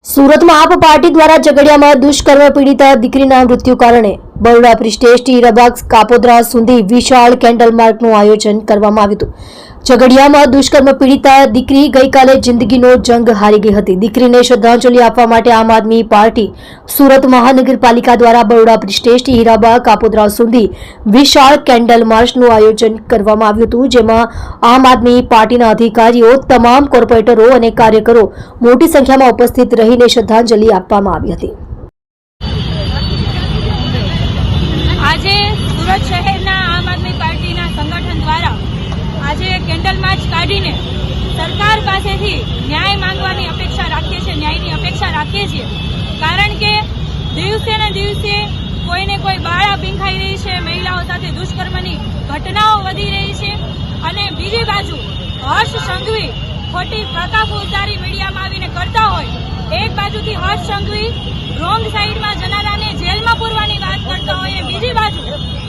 સુરતમાં આપ પાર્ટી દ્વારા ઝઘડિયામાં દુષ્કર્મ પીડિતા દીકરીના મૃત્યુ કારણે બરોડા પ્રિસ્ટેસ્ટી રબાગ કાપોદ્રા સુધી વિશાળ કેન્ડલ માર્ચનું આયોજન કરવામાં આવ્યું હતું। ઝઘડિયામાં દુષ્કર્મ પીડિતા દીકરી ગઈકાલે જિંદગીનો જંગ હારી ગઈ હતી। દીકરીને શ્રદ્ધાંજલિ આપવા માટે આમ આદમી પાર્ટી સુરત મહાનગરપાલિકા દ્વારા બરોડા પ્રિસ્ટેસ્ટી હીરાબાગ કાપોદ્રા સુધી વિશાળ કેન્ડલ માર્ચનું આયોજન કરવામાં આવ્યું હતું, જેમાં આમ આદમી પાર્ટીના અધિકારીઓ, તમામ કોર્પોરેટરો અને કાર્યકરો મોટી સંખ્યામાં ઉપસ્થિત રહીને શ્રદ્ધાંજલિ આપવામાં આવી હતી। આજે સુરત શહેરના આમ આદમી પાર્ટીના સંગઠન દ્વારા આજે કેન્ડલ માર્ચ કાઢીને સરકાર પાસેથી ન્યાય માંગવાની અપેક્ષા રાખીએ છીએ, ન્યાયની અપેક્ષા રાખીએ છીએ। કારણ કે દિવસે ને દિવસે કોઈને કોઈ બાળા ભીંખાઈ રહી છે, મહિલાઓ સાથે દુષ્કર્મની ઘટનાઓ વધી રહી છે અને બીજી બાજુ હર્ષ સંઘવી ખોટી ફોજદારી મીડિયામાં આવીને કરતા હોય, એક બાજુથી હર્ષ સંઘવી રોંગ સાઈડમાં જનારાને જેલમાં પૂરવાની વાત કરતા હોય, બીજી બાજુ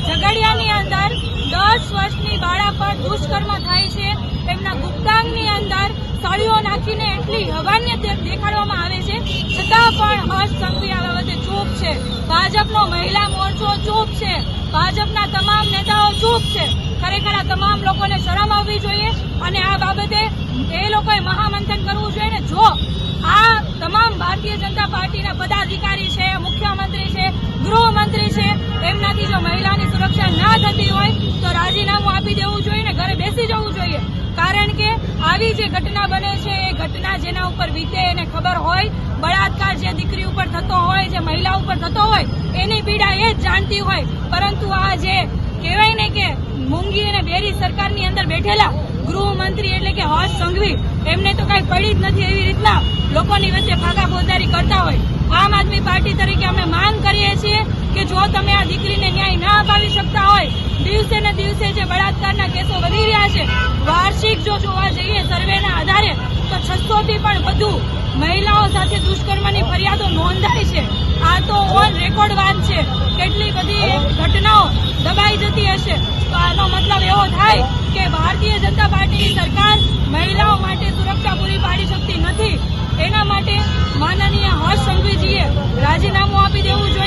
ઝઘડિયાની અંદર 10 વર્ષની બાળા પર દુષ્કર્મ થાય છે, તેમના ગુપ્તાંગની અંદર સળીઓ નાખીને એટલી હવાન્ય દેખાડવામાં આવે છે, છતાં પણ હર્ષ સંઘવી આ બાબતે ચૂપ છે। ભાજપનો મહિલા મોરચો ચૂપ છે, ભાજપના તમામ નેતાઓ ચૂપ છે। ખરેખર આ તમામ લોકોને શરમ આવવી જોઈએ અને આ બાબતે એ લોકોએ મહામંથન કરવું જોઈએ ને જો આ તમામ ભારતીય જનતા પાર્ટીના પદાધિકારી છે, મુખ્યમંત્રી છે, ગૃહમંત્રી છે, એમનાથી જો મહિલાની સુરક્ષા ના થતી હોય તો રાજીનામું આપી દેવું જોઈએ ને ઘરે બેસી જવું જોઈએ। કારણ કે આવી જે ઘટના બને છે એ ઘટના જેના ઉપર વીતે એને ખબર હોય, બળાત્કાર જે દીકરી ઉપર થતો હોય, જે મહિલા ઉપર થતો હોય એની પીડા એ જ જાણતી હોય, પરંતુ આ જે કહેવાય ને કે મૂંગી અને બેરી સરકારની અંદર બેઠેલા ગૃહમંત્રી એટલે કે હર્ષ સંઘવી એમને તો કઈ પડી જ નથી, એવી રીતના લોકોની વચ્ચે ફોજદારી કરતા હોય। આમ આદમી પાર્ટી તરીકે અમે માંગ કરીએ છીએ કે જો તમે આ દીકરીને ન્યાય ના અપાવી શકતા હોય, દિવસે ને દિવસે જે બળાત્કારના કેસો વધી રહ્યા છે, વાર્ષિક જો જોવા જઈએ સર્વેના આધારે તો 600 થી પણ વધુ મહિલાઓ સાથે દુષ્કર્મની ફરિયાદો નોંધાઈ છે। આ તો ઓન રેકોર્ડ વાત છે, કેટલી બધી ઘટનાઓ દબાઈ જતી હશે તો આનો મતલબ એવો થાય કે ભારતીય જનતા પાર્ટીની સરકાર મહિલાઓ માટે સુરક્ષા પૂરી પાડી શકતી નથી। એના માટે માનનીય હર્ષ સંઘવીજીએ રાજીનામું આપી દેવું જોઈએ।